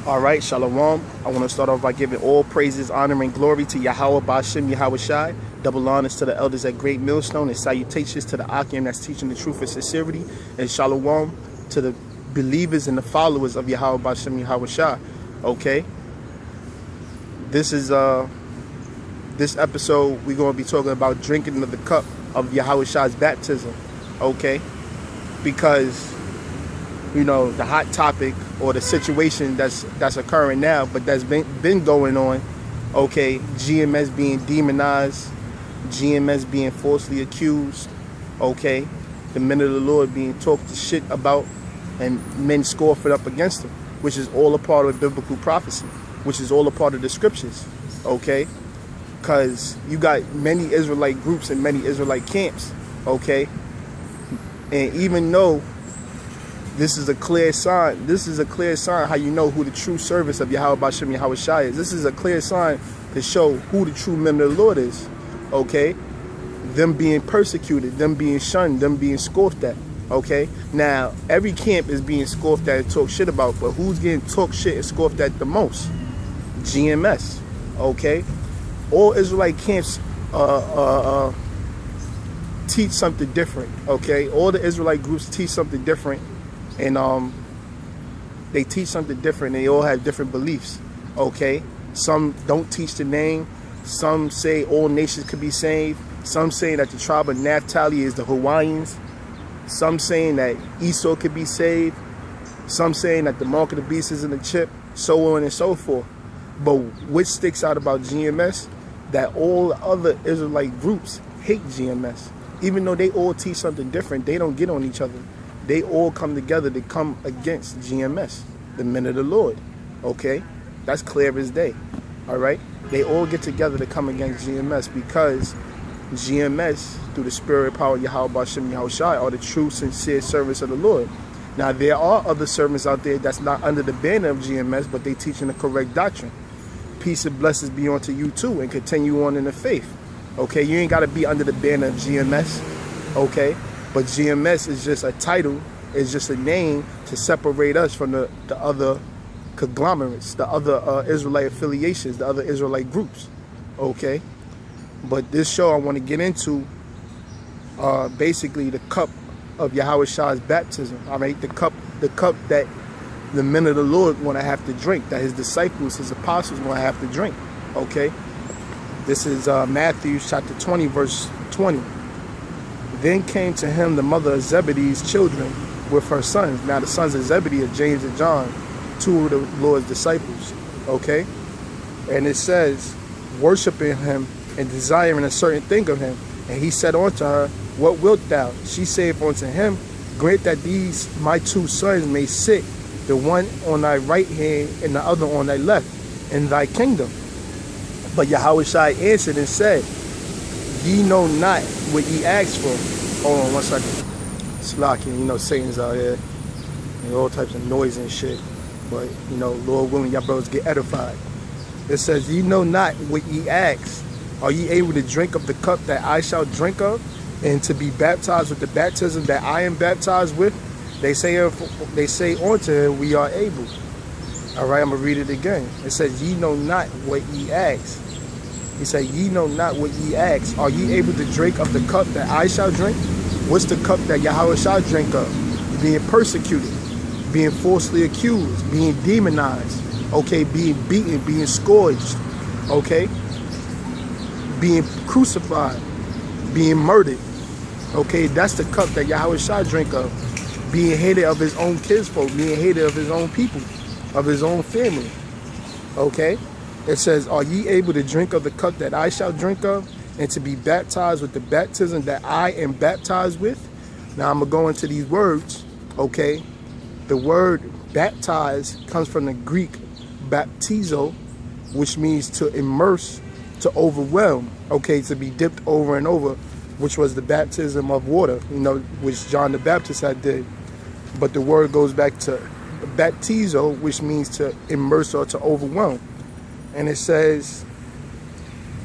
All right, Shalom. I want to start off by giving all praises, honor, and glory to Ahchyam, Yahawashi. Double honors to the elders at Great Millstone, and salutations to the Ahchyam that's teaching the truth and sincerity. And Shalom to the believers and the followers of Yahawashi, Yahawashi. Okay. This is this episode we're going to be talking about drinking of the cup of Yahawashi's baptism. Okay, because you know the hot topic or the situation that's occurring now, but that's been going on. Okay, GMS being demonized, GMS being falsely accused. Okay, the men of the Lord being talked shit about, and men scoffing up against them, which is all a part of biblical prophecy, which is all a part of the scriptures. Okay, because you got many Israelite groups and many Israelite camps. Okay, and even though this is a clear sign how you know who the true service of Yahawashi Yahawashi is. This is a clear sign to show who the true men of the Lord is. Okay, them being persecuted, them being shunned, them being scoffed at. Okay, now every camp is being scoffed at and talked shit about, but who's getting talked shit and scoffed at the most? GMS. Okay, all Israelite camps teach something different. Okay, all the Israelite groups teach something different, and they teach something different. They all have different beliefs. Okay, some don't teach the name. Some say all nations could be saved. Some say that the tribe of Naphtali is the Hawaiians. Some saying that Esau could be saved. Some saying that the mark of the beast is in the chip. So on and so forth. But what sticks out about GMS, that all other Israelite groups hate GMS. Even though they all teach something different, they don't get on each other. They all come together to come against GMS, the men of the Lord. Okay? That's clear as day. All right? They all get together to come against GMS because GMS, through the spirit and power of Yahawashi Yahawashi, are the true, sincere servants of the Lord. Now, there are other servants out there that's not under the banner of GMS, but they teaching the correct doctrine. Peace and blessings be unto you too, and continue on in the faith. Okay, you ain't got to be under the banner of GMS. Okay, but GMS is just a title, it's just a name to separate us from the other conglomerates, the other Israelite affiliations, the other Israelite groups. Okay, but this show I want to get into basically the cup of Yahawashi's baptism. All right, the cup that the men of the Lord want to have to drink, that his disciples, his apostles want to have to drink. Okay, this is Matthew chapter 20, verse 20. Then came to him the mother of Zebedee's children with her sons. Now the sons of Zebedee are James and John, two of the Lord's disciples. Okay, and it says, worshiping him and desiring a certain thing of him. And he said unto her, what wilt thou? She saith unto him, grant that these my two sons may sit, the one on thy right hand and the other on thy left, in thy kingdom. But Yahawashi answered and said, ye know not what ye ask for. Hold on 1 second. Slacking, you know, Satan's out here, and all types of noise and shit. But, you know, Lord willing, y'all brothers get edified. It says, ye know not what ye ask. Are ye able to drink of the cup that I shall drink of, and to be baptized with the baptism that I am baptized with? They say unto him, we are able. All right, I'm going to read it again. It says, ye know not what ye ask. He said, ye know not what ye ask. Are ye able to drink of the cup that I shall drink? What's the cup that Yahawashi shall drink of? Being persecuted, being falsely accused, being demonized, okay, being beaten, being scourged, okay, being crucified, being murdered, okay, that's the cup that Yahawashi shall drink of. Being hated of his own kinsfolk, being hated of his own people, of his own family. Okay? It says, are ye able to drink of the cup that I shall drink of, and to be baptized with the baptism that I am baptized with? Now I'm going to go into these words. Okay? The word baptize comes from the Greek baptizo, which means to immerse, to overwhelm. Okay? To be dipped over and over, which was the baptism of water, you know, which John the Baptist had did. But the word goes back to baptizo, which means to immerse or to overwhelm. And it says,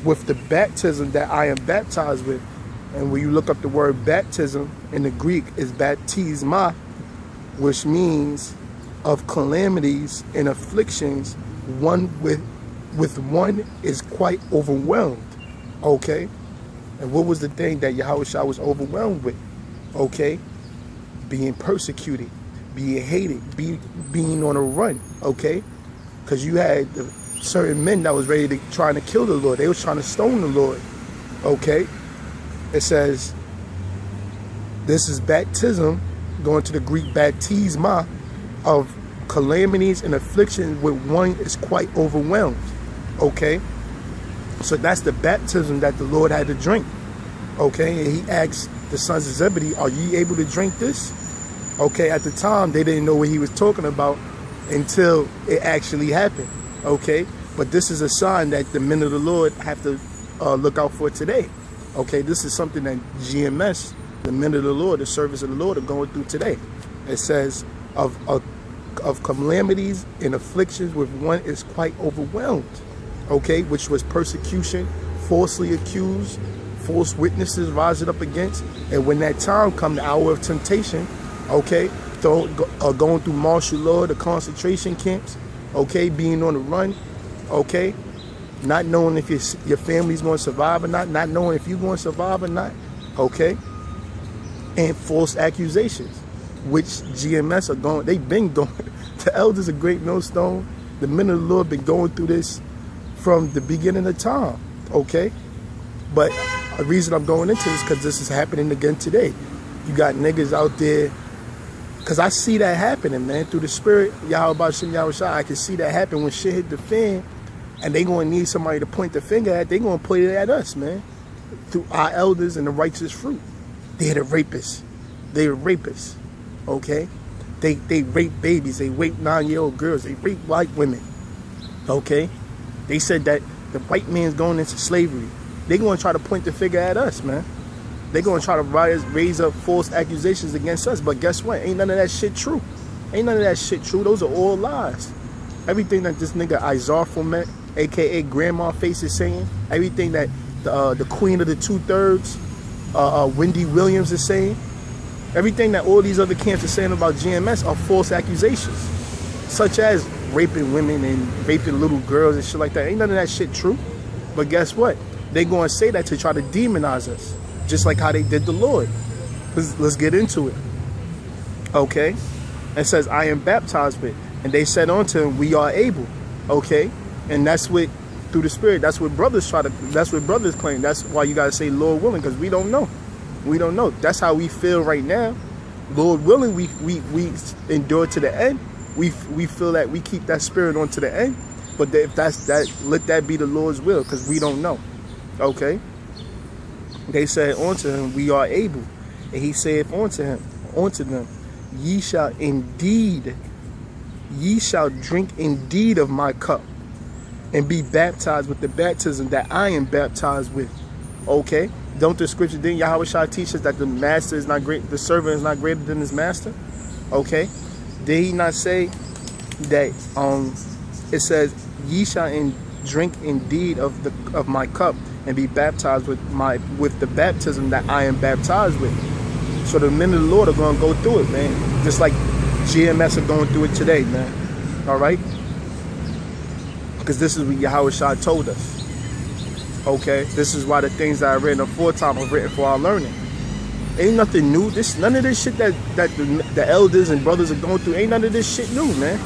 with the baptism that I am baptized with. And when you look up the word baptism in the Greek, is baptisma, which means of calamities and afflictions, one with one is quite overwhelmed. Okay? And what was the thing that Yahawashi was overwhelmed with? Okay? Being persecuted, being hated, being on a run. Okay? Because you had certain men that was ready to trying to kill the Lord. They was trying to stone the Lord. Okay? It says, this is baptism, going to the Greek baptisma, of calamities and afflictions where one is quite overwhelmed. Okay? So that's the baptism that the Lord had to drink. Okay? And he asked the sons of Zebedee, are you able to drink this? Okay, at the time, they didn't know what he was talking about until it actually happened. Okay? But this is a sign that the men of the Lord have to look out for today. Okay? This is something that GMS, the men of the Lord, the service of the Lord, are going through today. It says, of calamities and afflictions with one is quite overwhelmed. Okay? Which was persecution, falsely accused, false witnesses rising up against. And when that time come, the hour of temptation, okay, going through martial law, the concentration camps, okay, being on the run, okay, not knowing if your family's going to survive or not knowing if you're going to survive or not, okay, and false accusations, which GMS are going, they've been going, the elders of Great Millstone, the men of the Lord been going through this from the beginning of time, okay? But the reason I'm going into this because this is happening again today. You got niggas out there, because I see that happening, man, through the spirit, Yahawashi, I can see that happen when shit hit the fan, and they going to need somebody to point the finger at. They going to point it at us, man, through our elders and the righteous fruit. They're the rapists. They're rapists, okay? They rape babies. They rape 9-year-old girls. They rape white women, okay? They said that the white man's going into slavery. They going to try to point the finger at us, man. They're going to try to raise up false accusations against us. But guess what? Ain't none of that shit true. Ain't none of that shit true. Those are all lies. Everything that this nigga Izarfomet, a.k.a. Grandma Face, is saying, everything that the Queen of the Two-Thirds, Wendy Williams, is saying, everything that all these other camps are saying about GMS are false accusations, such as raping women and raping little girls and shit like that. Ain't none of that shit true. But guess what? They're going to say that to try to demonize us, just like how they did the Lord. Let's get into it. Okay? It says, I am baptized with. And they said unto him, we are able. Okay? And that's what, through the Spirit, that's what brothers that's what brothers claim. That's why you got to say, Lord willing, because we don't know. We don't know. That's how we feel right now. Lord willing, we endure to the end. We feel that we keep that spirit on to the end. But if that's that, let that be the Lord's will, because we don't know. Okay? They said unto him, we are able. And he saith unto them, ye shall drink indeed of my cup, and be baptized with the baptism that I am baptized with. Okay? Don't the scripture, didn't Yahawashi teach us that the master is not great, the servant is not greater than his master? Okay? Did he not say that it says, ye shall drink indeed of my cup, and be baptized with the baptism that I am baptized with? So the men of the Lord are going to go through it, man. Just like GMS are going through it today, man. All right? Because this is what Yahawashi told us. Okay? This is why the things that I read aforetime are written for our learning. Ain't nothing new. None of this shit that the elders and brothers are going through, ain't none of this shit new, man.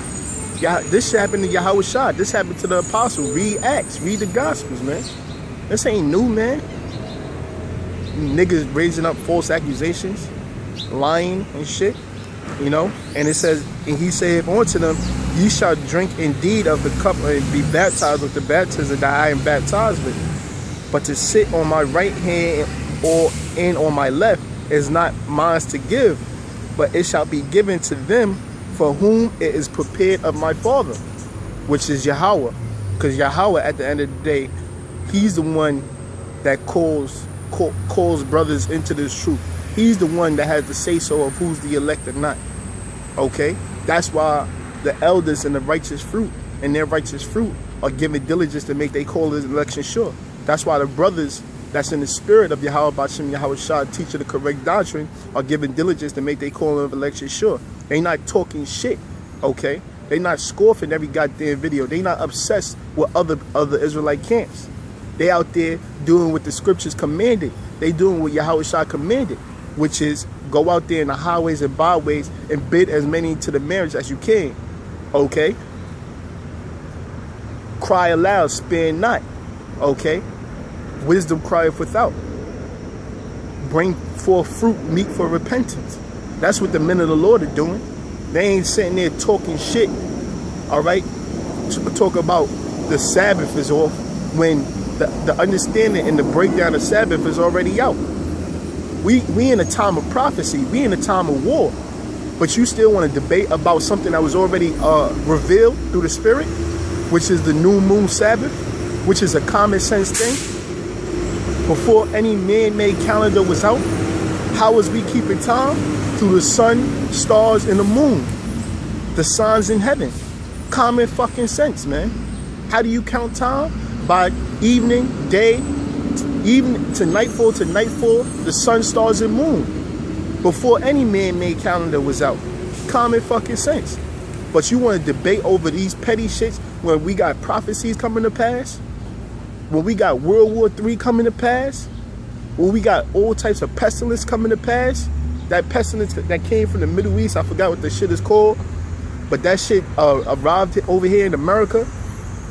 This shit happened to Yahawashi. This happened to the apostle. Read Acts. Read the Gospels, man. This ain't new, man. Niggas raising up false accusations, lying and shit, you know. And it says, and he said unto them, ye shall drink indeed of the cup and be baptized with the baptism that I am baptized with. But to sit on my right hand or on my left is not mine to give, but it shall be given to them for whom it is prepared of my Father, which is Yahweh. Because Yahweh, at the end of the day, he's the one that calls brothers into this truth. He's the one that has the say-so of who's the elect or not. Okay? That's why the elders and the righteous fruit and their righteous fruit are given diligence to make their call his election sure. That's why the brothers that's in the spirit of Yahawashi, teaching the correct doctrine, are given diligence to make their call of election sure. They not talking shit. Okay? They not scoffing every goddamn video. They not obsessed with other Israelite camps. They out there doing what the scriptures commanded. They doing what Yahawashi commanded, which is go out there in the highways and byways and bid as many to the marriage as you can. Okay? Cry aloud, spare not. Okay? Wisdom crieth without. Bring forth fruit, meet for repentance. That's what the men of the Lord are doing. They ain't sitting there talking shit, all right? Talk about the Sabbath is off when the understanding and the breakdown of Sabbath is already out. We in a time of prophecy. We in a time of war. But you still want to debate about something that was already revealed through the Spirit, which is the new moon Sabbath, which is a common sense thing. Before any man-made calendar was out, how was we keeping time? Through the sun, stars, and the moon. The signs in heaven. Common fucking sense, man. How do you count time? By evening, day, evening to nightfall, the sun, stars, and moon. Before any man-made calendar was out. Common fucking sense. But you want to debate over these petty shits when we got prophecies coming to pass? When we got World War III coming to pass? When we got all types of pestilence coming to pass? That pestilence that came from the Middle East, I forgot what the shit is called, but that shit arrived over here in America.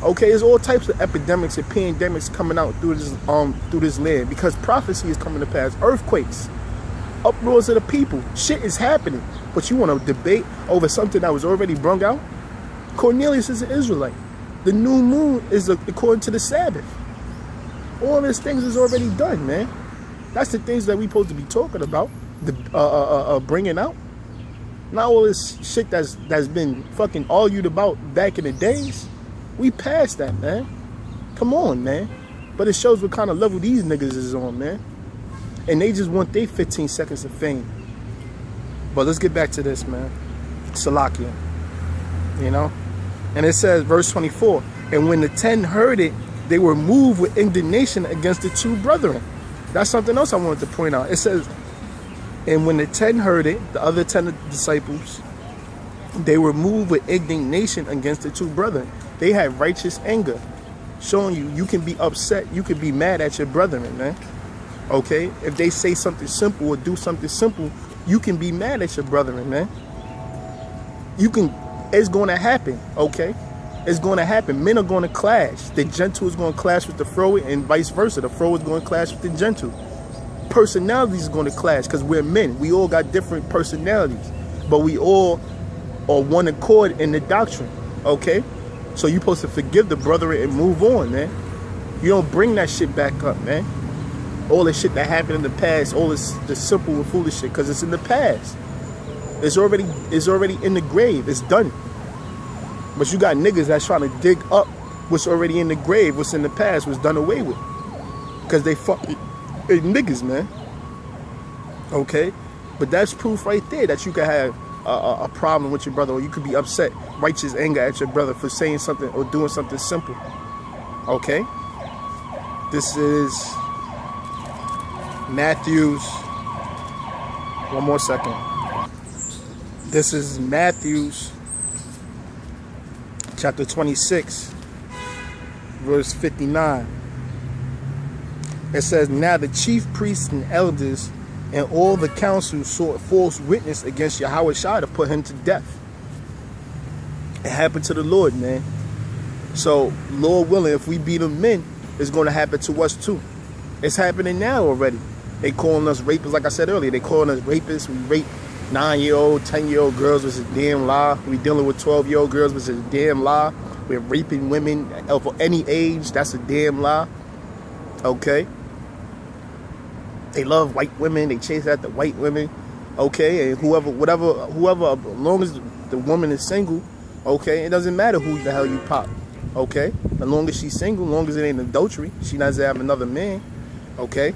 Okay, there's all types of epidemics and pandemics coming out through this land because prophecy is coming to pass. Earthquakes, uproars of the people, shit is happening. But you want to debate over something that was already brung out? Cornelius is an Israelite. The new moon is according to the Sabbath. All these things is already done, man. That's the things that we supposed to be talking about. Bringing out, not all this shit that's been fucking argued about back in the days. We passed that, man. Come on, man. But it shows what kind of level these niggas is on, man. And they just want their 15 seconds of fame. But let's get back to this, man. Salakia, you know. And it says, verse 24. And when the 10 heard it, they were moved with indignation against the two brethren. That's something else I wanted to point out. It says, and when the 10 heard it, the other 10 disciples, they were moved with indignation against the two brethren. They had righteous anger, showing you can be upset, you can be mad at your brethren, man. Okay? If they say something simple or do something simple, you can be mad at your brethren, man. It's going to happen, okay? It's going to happen. Men are going to clash. The gentle is going to clash with the fro and vice versa. The fro is going to clash with the gentle. Personalities is going to clash because we're men. We all got different personalities, but we all are one accord in the doctrine, okay? So you're supposed to forgive the brother and move on, man. You don't bring that shit back up, man. All the shit that happened in the past, all this the simple and foolish shit, because it's in the past. It's already in the grave. It's done. But you got niggas that's trying to dig up what's already in the grave, what's in the past, was done away with. Because they fucking niggas, man. Okay? But that's proof right there that you can have a problem with your brother, or you could be upset, righteous anger at your brother for saying something or doing something simple. Okay? This is Matthew's. One more second. This is Matthew's chapter 26, verse 59. It says, now the chief priests and elders and all the council sought false witness against Yahawashi to put him to death. It happened to the Lord, man. So, Lord willing, if we be the men, it's going to happen to us too. It's happening now already. They calling us rapists, like I said earlier. They calling us rapists. We rape 9-year-old, 10-year-old girls, which is a damn lie. We dealing with 12-year-old girls, which is a damn lie. We're raping women of any age. That's a damn lie. Okay? They love white women. They chase after white women. Okay? And whoever, as long as the woman is single, okay, it doesn't matter who the hell you pop. Okay? As long as she's single, as long as it ain't adultery, she doesn't have another man. Okay?